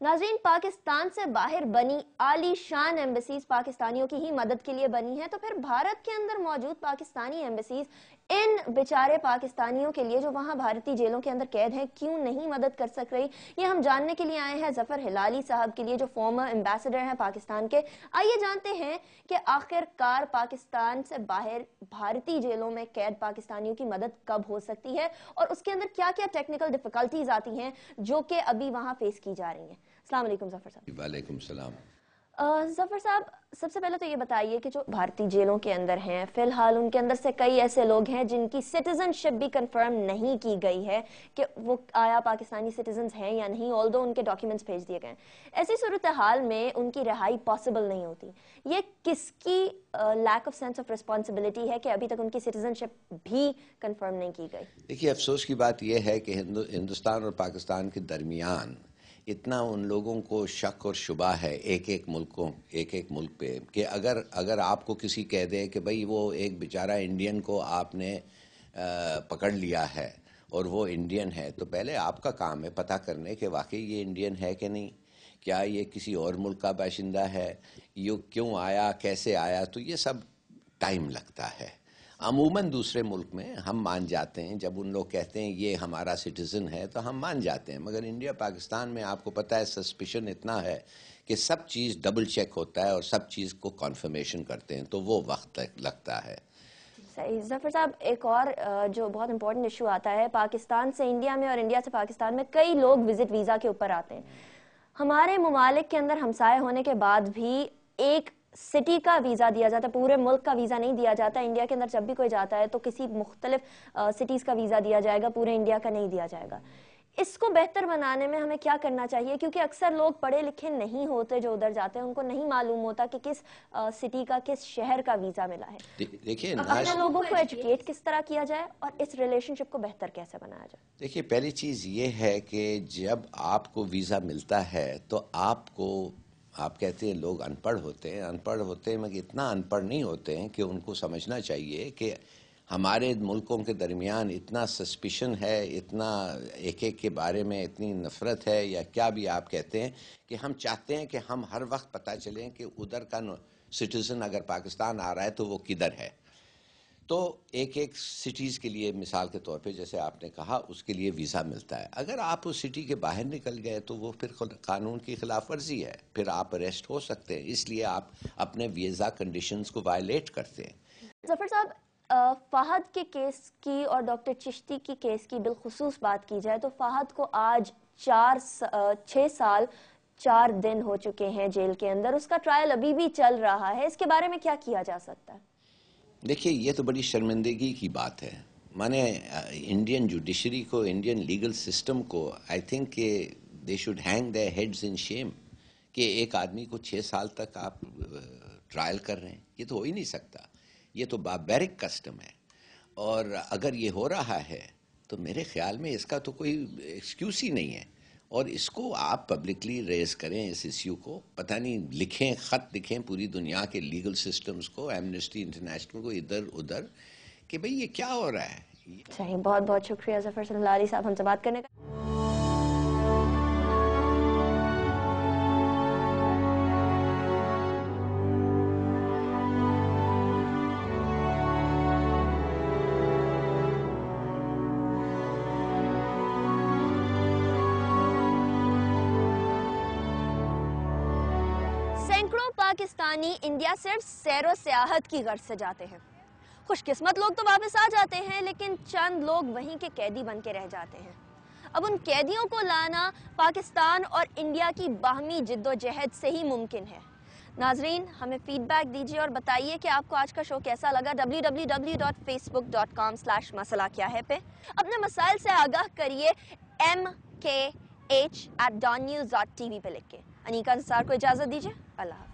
नाज़रीन, पाकिस्तान से बाहर बनी आली शान एम्बेसीज पाकिस्तानियों की ही मदद के लिए बनी है, तो फिर भारत के अंदर मौजूद पाकिस्तानी एम्बेसीज इन बेचारे पाकिस्तानियों के लिए जो वहां भारतीय जेलों के अंदर कैद हैं क्यों नहीं मदद कर सक रही? ये हम जानने के लिए आए हैं जफर हिलाली साहब के लिए, जो फॉर्मर एम्बेसडर हैं पाकिस्तान के। आइए जानते हैं कि आखिरकार पाकिस्तान से बाहर भारतीय जेलों में कैद पाकिस्तानियों की मदद कब हो सकती है और उसके अंदर क्या क्या टेक्निकल डिफिकल्टीज आती हैं जो कि अभी वहां फेस की जा रही हैं। अस्सलाम वालेकुम जफर साहब। वालेकुम सलाम। जफर साहब, सबसे पहले तो ये बताइए कि जो भारतीय जेलों के अंदर हैं फिलहाल उनके अंदर से कई ऐसे लोग हैं जिनकी सिटीजनशिप भी कंफर्म नहीं की गई है कि वो आया पाकिस्तानी सिटीजन्स हैं या नहीं, ऑल्दो उनके डॉक्यूमेंट्स भेज दिए गए। ऐसी सूरत हाल में उनकी रिहाई पॉसिबल नहीं होती। ये किसकी lack of sense of responsibility है कि अभी तक उनकी सिटीजनशिप भी कंफर्म नहीं की गई? देखिए, अफसोस की बात यह है कि हिंदुस्तान और पाकिस्तान के दरमियान इतना उन लोगों को शक और शुबा है एक एक मुल्क पे कि अगर आपको किसी कह दे कि भाई वो एक बेचारा इंडियन को आपने पकड़ लिया है और वो इंडियन है, तो पहले आपका काम है पता करने कि वाकई ये इंडियन है कि नहीं, क्या ये किसी और मुल्क का बाशिंदा है, ये क्यों आया, कैसे आया। तो ये सब टाइम लगता है। अमूमन दूसरे मुल्क में हम मान जाते हैं, जब उन लोग कहते हैं ये हमारा सिटीज़न है तो हम मान जाते हैं, मगर इंडिया पाकिस्तान में आपको पता है सस्पिशन इतना है कि सब चीज़ डबल चेक होता है और सब चीज़ को कॉन्फर्मेशन करते हैं, तो वो वक्त लगता है। सही। जफर साहब, एक और जो बहुत इंपॉर्टेंट इशू आता है, पाकिस्तान से इंडिया में और इंडिया से पाकिस्तान में कई लोग विजिट वीज़ा के ऊपर आते हैं। हमारे ममालिक के अंदर हमसाए होने के बाद भी एक सिटी का वीज़ा दिया जाता है, पूरे मुल्क का वीज़ा नहीं दिया जाता। इंडिया के अंदर जब भी कोई जाता है तो किसी मुख्तलिफ सिटीज़ का वीज़ा दिया जाएगा, पूरे इंडिया का नहीं दिया जाएगा। इसको बेहतर बनाने में हमें क्या करना चाहिए? क्योंकि अक्सर लोग पढ़े लिखे नहीं होते जो उधर जाते हैं, उनको नहीं मालूम होता कि किस सिटी का, किस शहर का वीज़ा मिला है। देखिए, अपने लोगों को एजुकेट किस तरह किया जाए और इस रिलेशनशिप को बेहतर कैसे बनाया जाए? देखिए, पहली चीज़ ये है कि जब आपको वीज़ा मिलता है तो आप कहते हैं लोग अनपढ़ होते हैं, मगर इतना अनपढ़ नहीं होते हैं कि उनको समझना चाहिए कि हमारे मुल्कों के दरमियान इतना सस्पिशन है, इतना एक एक के बारे में इतनी नफ़रत है, या क्या भी आप कहते हैं, कि हम चाहते हैं कि हम हर वक्त पता चलें कि उधर का सिटीज़न अगर पाकिस्तान आ रहा है तो वो किधर है। तो एक एक सिटीज़ के लिए मिसाल के तौर पे जैसे आपने कहा उसके लिए वीज़ा मिलता है। अगर आप उस सिटी के बाहर निकल गए तो वो फिर कानून की खिलाफ वर्जी है, फिर आप अरेस्ट हो सकते हैं, इसलिए आप अपने वीज़ा कंडीशंस को वायलेट करते हैं। जफर साहब, फहद के केस की और डॉक्टर चिश्ती की केस की बिलखुसूस बात की जाए तो फहद को आज 6 साल 4 दिन हो चुके हैं जेल के अंदर। उसका ट्रायल अभी भी चल रहा है। इसके बारे में क्या किया जा सकता है? देखिए, ये तो बड़ी शर्मिंदगी की बात है। माने इंडियन जुडिशरी को, इंडियन लीगल सिस्टम को, I think they should hang their heads in Shem कि एक आदमी को 6 साल तक आप ट्रायल कर रहे हैं। ये तो हो ही नहीं सकता। ये तो बारबैरिक कस्टम है, और अगर ये हो रहा है तो मेरे ख्याल में इसका तो कोई एक्सक्यूज ही नहीं है। और इसको आप पब्लिकली रेज करें, इस इश्यू को, पता नहीं लिखें, ख़त लिखें पूरी दुनिया के लीगल सिस्टम्स को, एमनेस्टी इंटरनेशनल को, इधर उधर, कि भाई ये क्या हो रहा है। सही, बहुत बहुत शुक्रिया जफर हिलाली साहब हमसे बात करने का। सैकड़ों पाकिस्तानी इंडिया सिर्फ सैरो सियाहत की गर्ज से जाते हैं। खुशकिस्मत लोग तो वापस आ जाते हैं, लेकिन चंद लोग वहीं के कैदी बन के रह जाते हैं। अब उन कैदियों को लाना पाकिस्तान और इंडिया की बाहमी जिद्दोजहद से ही मुमकिन है। नाजरीन, हमें फीडबैक दीजिए और बताइए कि आपको आज का शो कैसा लगा। www.facebook.com/masala-kya-hai पे अपने मसाइल से आगाह करिए mkh@dawnnews.tv पे लिख के। अनीका अंसार को इजाजत दीजिए। अल्लाह।